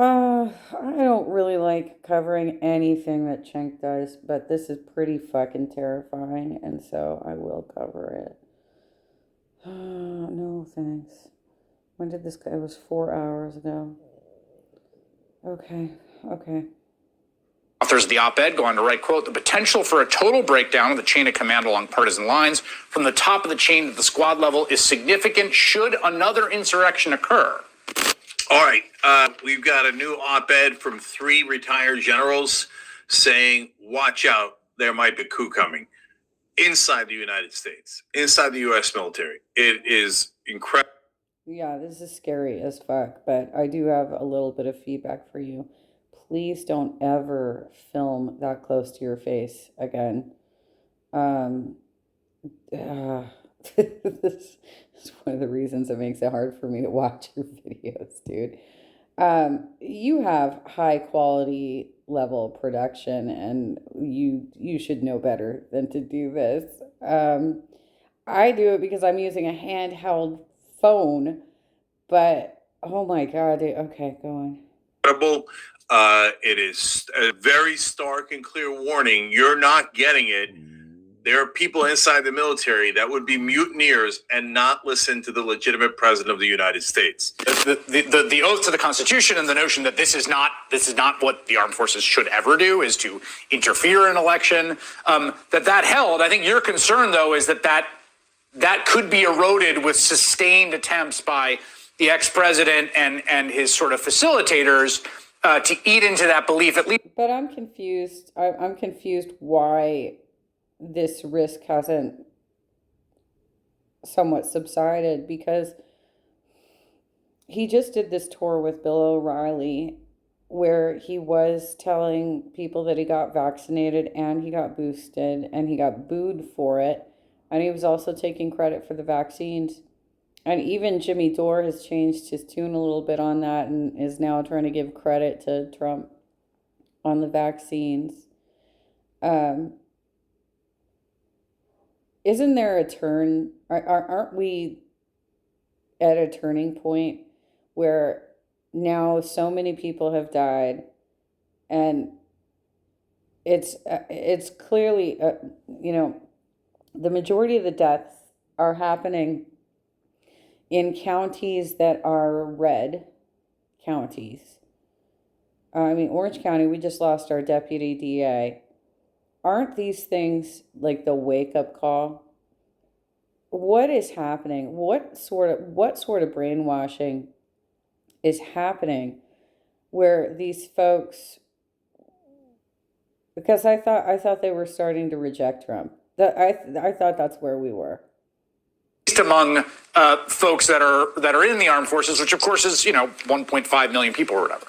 I don't really like covering anything that Cenk does, but this is pretty fucking terrifying, and so I will cover it. No, thanks. When did this go? It was 4 hours ago. Okay, okay. Authors of the op-ed go on to write, quote, the potential for a total breakdown of the chain of command along partisan lines from the top of the chain to the squad level is significant should another insurrection occur. All right, we've got a new op-ed from 3 retired generals saying, watch out, there might be a coup coming inside the United States, inside the U.S. military. It is incredible. Yeah, this is scary as fuck, but I do have a little bit of feedback for you. Please don't ever film that close to your face again. This is one of the reasons it makes it hard for me to watch your videos, dude. You have high quality level production, and you should know better than to do this. I do it because I'm using a handheld phone, but oh my god, dude. Okay, go on. Incredible. It is a very stark and clear warning. You're not getting it. There are people inside the military that would be mutineers and not listen to the legitimate president of the United States. The oath to the Constitution and the notion that this is not what the armed forces should ever do, is to interfere in an election, that held. I think your concern, though, is that could be eroded with sustained attempts by the ex-president and his sort of facilitators to eat into that belief, at least. But I'm confused. I'm confused why this risk hasn't somewhat subsided, because he just did this tour with Bill O'Reilly where he was telling people that he got vaccinated and he got boosted and he got booed for it. And he was also taking credit for the vaccines. And even Jimmy Dore has changed his tune a little bit on that and is now trying to give credit to Trump on the vaccines. Isn't there a turn? Aren't we at a turning point where now so many people have died, and it's clearly the majority of the deaths are happening in counties that are red counties. I mean, Orange County, we just lost our deputy DA. Aren't these things like the wake-up call? What is happening? What sort of brainwashing is happening where these folks, because I thought they were starting to reject Trump. I thought that's where we were. Among folks that are in the armed forces, which of course is 1.5 million people or whatever.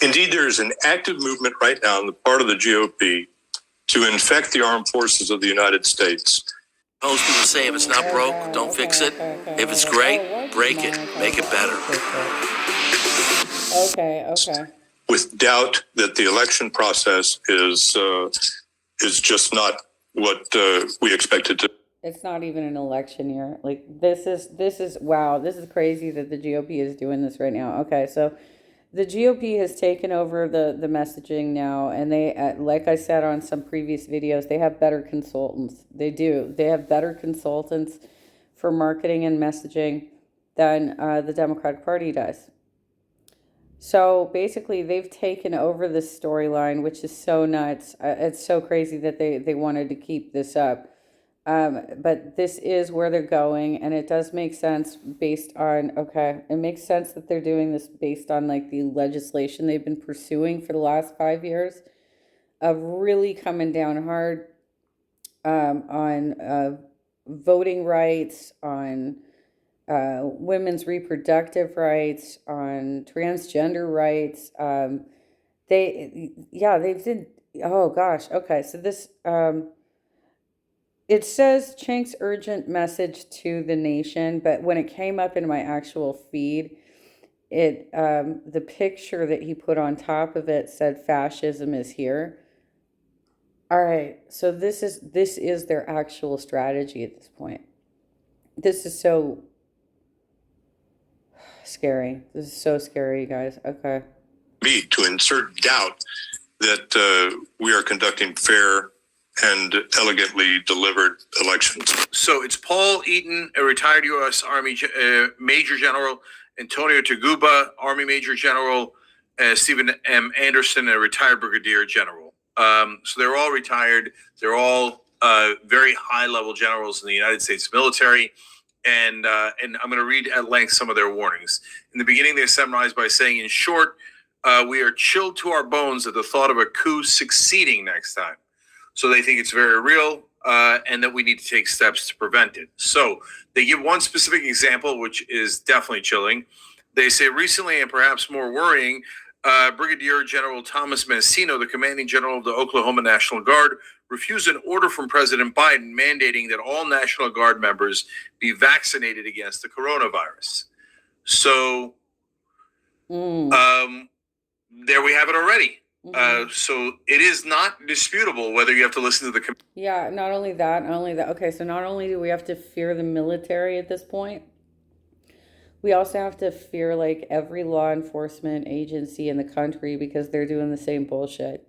Indeed, there is an active movement right now on the part of the GOP to infect the armed forces of the United States. Most people say if it's not broke, don't fix it. If it's great, break it, make it better. Okay. With doubt that the election process is just not what we expected to. It's not even an election year. Like this is wow. This is crazy that the GOP is doing this right now. Okay, so the GOP has taken over the messaging now, and they, like I said on some previous videos, they have better consultants. They do. They have better consultants for marketing and messaging than the Democratic Party does. So basically, they've taken over this storyline, which is so nuts. It's so crazy that they wanted to keep this up. But this is where they're going, and it does make sense based on, it makes sense that they're doing this based on like the legislation they've been pursuing for the last 5 years of really coming down hard on voting rights, on women's reproductive rights, on transgender rights. They've did, oh gosh, okay, so this, it says Cenk's urgent message to the nation, but when it came up in my actual feed, the picture that he put on top of it said fascism is here. All right, so this is their actual strategy at this point. This is so scary. This is so scary, you guys. Okay. Me to insert doubt that we are conducting fair and elegantly delivered elections. So it's Paul Eaton, a retired U.S. Army Major General, Antonio Taguba, Army Major General, Stephen M. Anderson, a retired Brigadier General. So they're all retired. They're all very high-level generals in the United States military. And I'm going to read at length some of their warnings. In the beginning, they summarized by saying, in short, we are chilled to our bones at the thought of a coup succeeding next time. So they think it's very real and that we need to take steps to prevent it. So they give one specific example, which is definitely chilling. They say recently, and perhaps more worrying, Brigadier General Thomas Mancino, the commanding general of the Oklahoma National Guard, refused an order from President Biden mandating that all National Guard members be vaccinated against the coronavirus. So there we have it already. So it is not disputable whether you have to listen to the. Yeah, not only that. Okay, so not only do we have to fear the military at this point, we also have to fear like every law enforcement agency in the country because they're doing the same bullshit.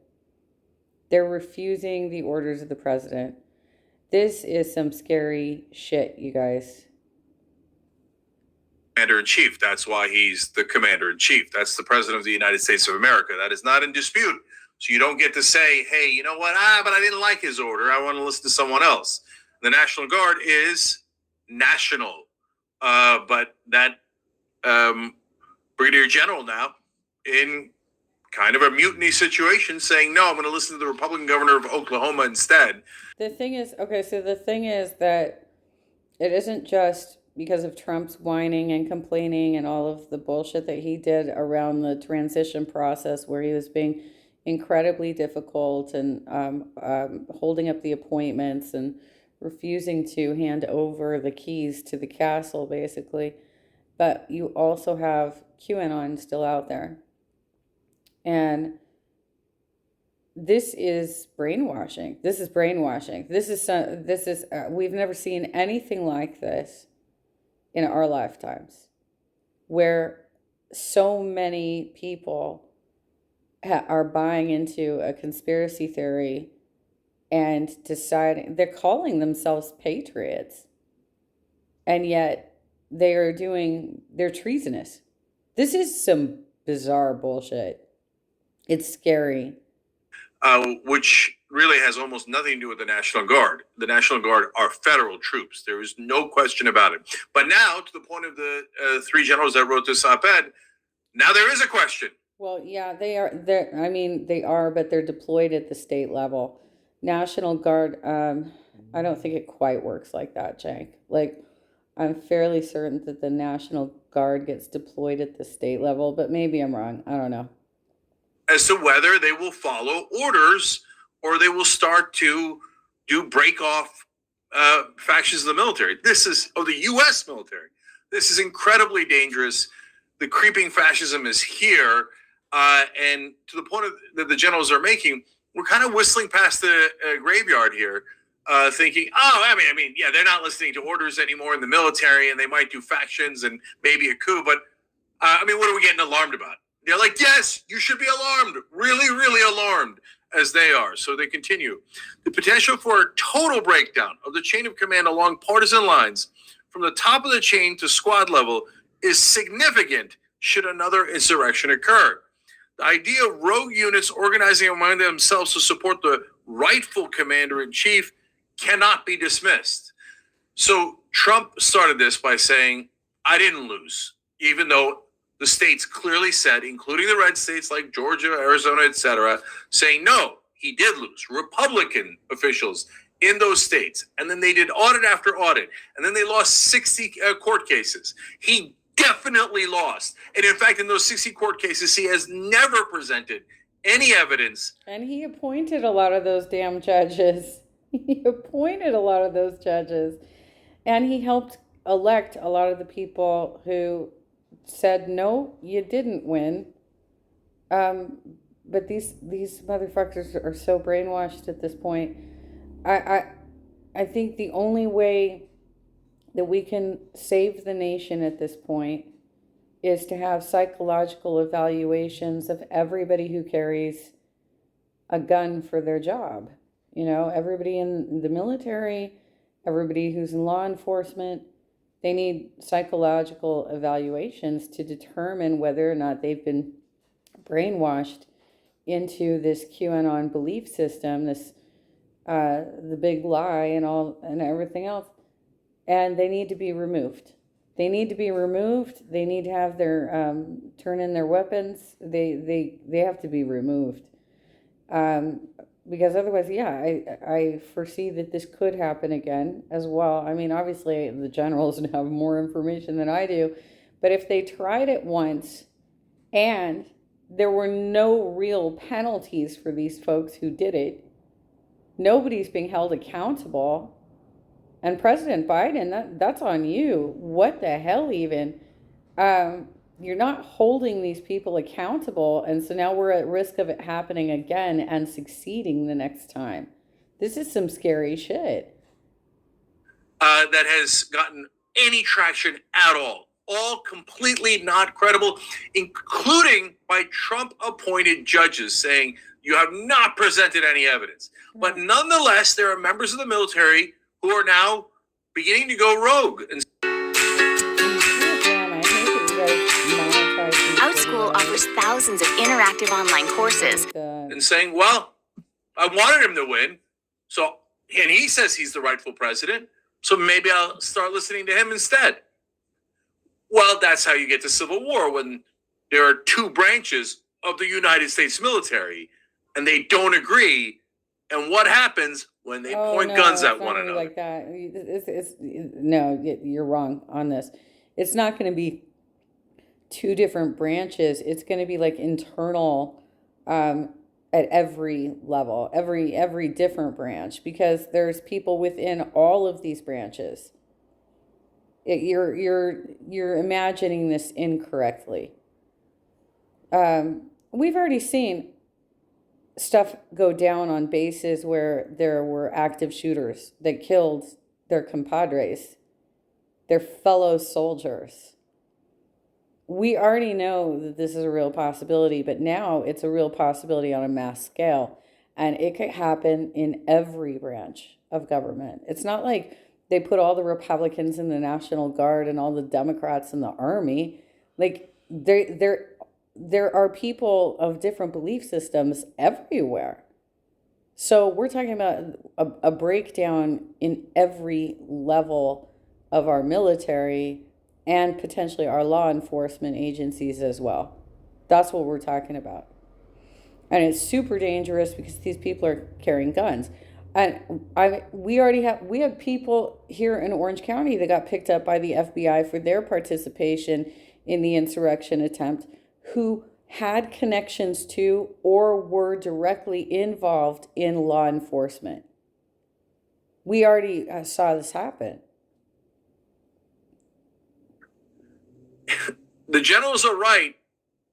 They're refusing the orders of the president. This is some scary shit, you guys. Commander-in-chief. That's why he's the commander-in-chief. That's the president of the United States of America. That is not in dispute. So you don't get to say, hey, you know what? But I didn't like his order. I want to listen to someone else. The National Guard is national. But that Brigadier General now in kind of a mutiny situation saying, no, I'm going to listen to the Republican governor of Oklahoma instead. The thing is that it isn't just because of Trump's whining and complaining and all of the bullshit that he did around the transition process where he was being incredibly difficult and holding up the appointments and refusing to hand over the keys to the castle, basically. But you also have QAnon still out there. And this is brainwashing. We've never seen anything like this in our lifetimes, where so many people are buying into a conspiracy theory and deciding they're calling themselves patriots, and yet they're treasonous. This is some bizarre bullshit. It's scary. Which really has almost nothing to do with the National Guard. The National Guard are federal troops. There is no question about it. But now, to the point of the three generals that wrote this op-ed, now there is a question. Well, yeah, they are, but they're deployed at the state level. National Guard, I don't think it quite works like that, Cenk. Like, I'm fairly certain that the National Guard gets deployed at the state level, but maybe I'm wrong. I don't know. As to whether they will follow orders or they will start to do break-off factions of the military. This is, the U.S. military. This is incredibly dangerous. The creeping fascism is here. And to the point that the generals are making, we're kind of whistling past the graveyard here, thinking, they're not listening to orders anymore in the military, and they might do factions and maybe a coup. But, what are we getting alarmed about? They're like, yes, you should be alarmed, really, really alarmed, as they are. So they continue. The potential for a total breakdown of the chain of command along partisan lines from the top of the chain to squad level is significant should another insurrection occur. The idea of rogue units organizing among themselves to support the rightful commander-in-chief cannot be dismissed. So Trump started this by saying, I didn't lose, even though the states clearly said, including the red states like Georgia, Arizona, etc., saying, no, he did lose. Republican officials in those states. And then they did audit after audit. And then they lost 60 court cases. He definitely lost. And in fact, in those 60 court cases, he has never presented any evidence. And he appointed a lot of those damn judges. He appointed a lot of those judges. And he helped elect a lot of the people who said, no, you didn't win. But these motherfuckers are so brainwashed at this point. I think the only way that we can save the nation at this point is to have psychological evaluations of everybody who carries a gun for their job. You know, everybody in the military, everybody who's in law enforcement, they need psychological evaluations to determine whether or not they've been brainwashed into this QAnon belief system, this the big lie and all and everything else, and they need to be removed. They need to be removed. They need to have their turn in their weapons. They have to be removed. Because otherwise, yeah, I foresee that this could happen again as well. I mean, obviously, the generals have more information than I do, but if they tried it once and there were no real penalties for these folks who did it, nobody's being held accountable. And President Biden, that's on you. What the hell, even? You're not holding these people accountable, and so now we're at risk of it happening again and succeeding the next time. This is some scary shit. That has gotten any traction at all completely not credible, including by Trump-appointed judges saying you have not presented any evidence. But nonetheless, there are members of the military who are now beginning to go rogue. And OutSchool offers thousands of interactive online courses. And saying, well, I wanted him to win, so and he says he's the rightful president, so maybe I'll start listening to him instead. Well, that's how you get to civil war, when there are two branches of the United States military and they don't agree. And what happens when they point guns at one another? Like that. No, you're wrong on this. It's not going to be two different branches. It's going to be like internal at every level, every different branch, because there's people within all of these branches. You're imagining this incorrectly. We've already seen stuff go down on bases where there were active shooters that killed their compadres, their fellow soldiers. We already know that this is a real possibility, but now it's a real possibility on a mass scale, and it could happen in every branch of government. It's not like they put all the Republicans in the National Guard and all the Democrats in the Army. Like, there are people of different belief systems everywhere. So we're talking about a breakdown in every level of our military and potentially our law enforcement agencies as well. That's what we're talking about. And it's super dangerous because these people are carrying guns. And we have people here in Orange County that got picked up by the FBI for their participation in the insurrection attempt, who had connections to or were directly involved in law enforcement. We already saw this happen. The generals are right.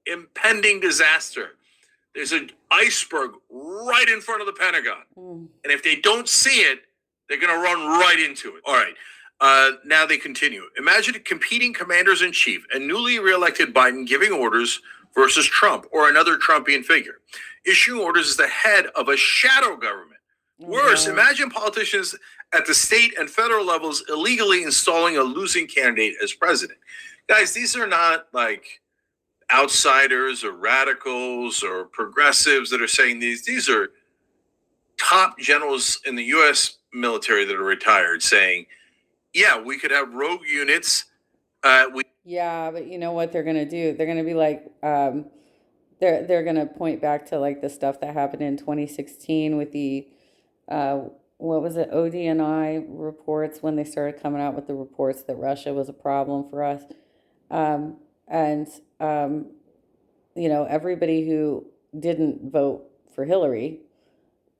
Impending disaster. There's an iceberg right in front of the Pentagon. And if they don't see it, they're going to run right into it. All right. Now they continue. Imagine competing commanders-in-chief and newly reelected Biden giving orders versus Trump or another Trumpian figure. Issuing orders as the head of a shadow government. Worse, imagine politicians at the state and federal levels illegally installing a losing candidate as president. Guys, these are not like outsiders or radicals or progressives that are saying these. These are top generals in the U.S. military that are retired saying, yeah, we could have rogue units. Yeah, but you know what they're going to do? They're going to be like, they're going to point back to like the stuff that happened in 2016 with the, what was it, ODNI reports, when they started coming out with the reports that Russia was a problem for us. You know, everybody who didn't vote for Hillary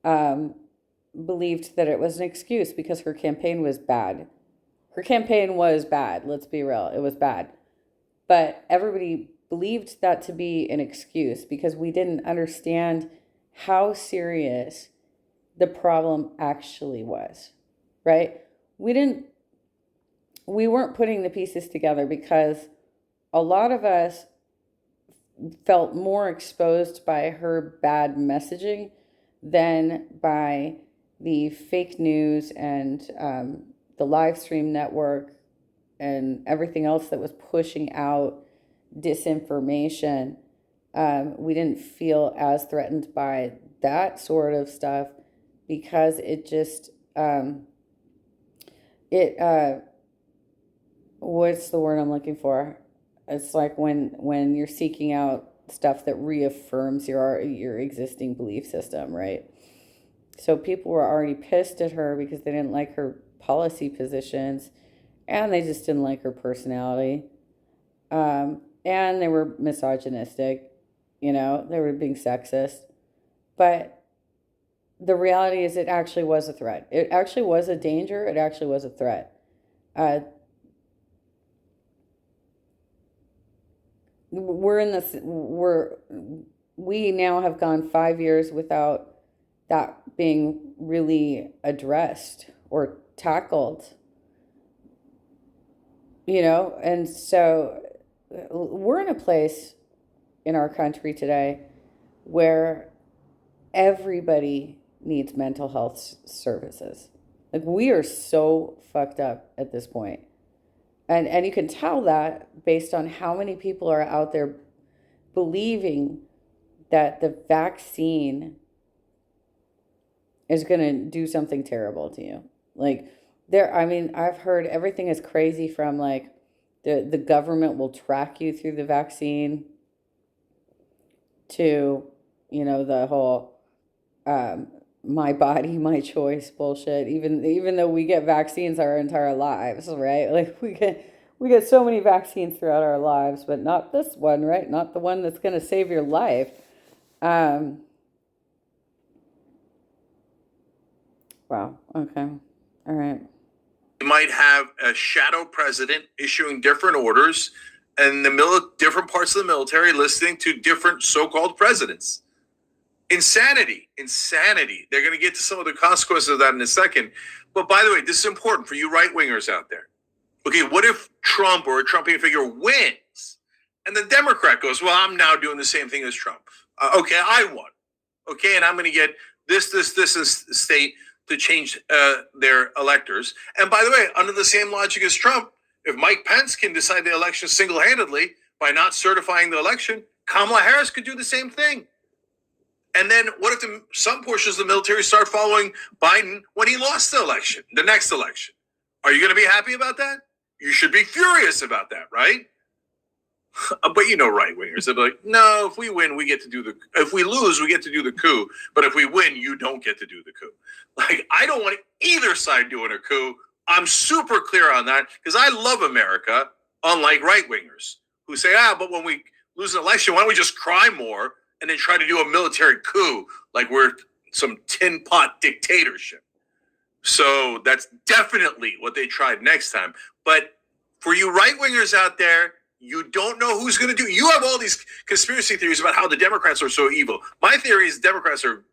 believed that it was an excuse because her campaign was bad. Her campaign was bad, let's be real. It was bad. But everybody believed that to be an excuse because we didn't understand how serious the problem actually was, right? We weren't putting the pieces together because a lot of us felt more exposed by her bad messaging than by the fake news and the live stream network and everything else that was pushing out disinformation. We didn't feel as threatened by that sort of stuff because it just what's the word I'm looking for? It's like when you're seeking out stuff that reaffirms your existing belief system, right? So people were already pissed at her because they didn't like her policy positions, and they just didn't like her personality, and they were misogynistic. They were being sexist. But the reality is, it actually was a threat. It actually was a danger. It actually was a threat. We now have gone 5 years without that being really addressed or tackled, and so we're in a place in our country today where everybody needs mental health services. Like, we are so fucked up at this point. And you can tell that based on how many people are out there believing that the vaccine is going to do something terrible to you. Like, I've heard everything is crazy from like the government will track you through the vaccine to, the whole my body, my choice bullshit. Even though we get vaccines our entire lives, right? Like, we get so many vaccines throughout our lives, but not this one, right? Not the one that's going to save your life. Wow. Okay. All right. You might have a shadow president issuing different orders, and different parts of the military listening to different so-called presidents. Insanity. They're going to get to some of the consequences of that in a second. But by the way, this is important for you right-wingers out there. Okay, what if Trump or a Trumpian figure wins and the Democrat goes, well, I'm now doing the same thing as Trump. Okay, I won. Okay, and I'm going to get this state to change their electors. And by the way, under the same logic as Trump, if Mike Pence can decide the election single-handedly by not certifying the election, Kamala Harris could do the same thing. And then what if some portions of the military start following Biden when he lost the election, the next election? Are you going to be happy about that? You should be furious about that, right? But right-wingers, they'll be like, no, if we win, if we lose, we get to do the coup. But if we win, you don't get to do the coup. Like, I don't want either side doing a coup. I'm super clear on that because I love America, unlike right-wingers who say, but when we lose an election, why don't we just cry more and then try to do a military coup like we're some tin pot dictatorship? So that's definitely what they tried next time. But for you right-wingers out there, you don't know who's going to do it. You have all these conspiracy theories about how the Democrats are so evil. My theory is Democrats are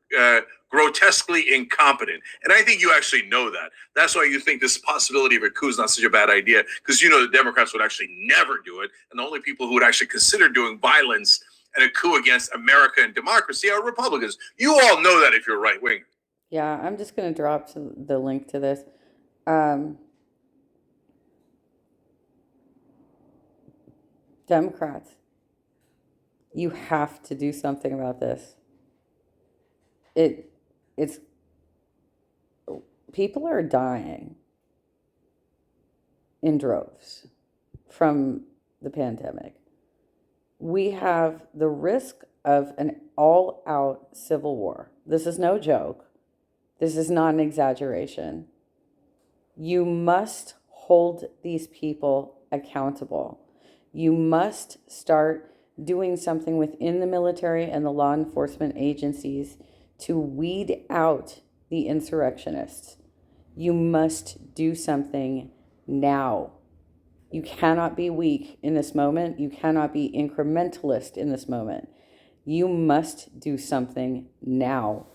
grotesquely incompetent. And I think you actually know that. That's why you think this possibility of a coup is not such a bad idea, because the Democrats would actually never do it. And the only people who would actually consider doing violence and a coup against America and democracy are Republicans. You all know that if you're right-wing. Yeah, I'm just going to drop the link to this. Democrats, you have to do something about this. It's people are dying in droves from the pandemic. We have the risk of an all-out civil war. This is no joke. This is not an exaggeration. You must hold these people accountable. You must start doing something within the military and the law enforcement agencies to weed out the insurrectionists. You must do something now. You cannot be weak in this moment. You cannot be incrementalist in this moment. You must do something now.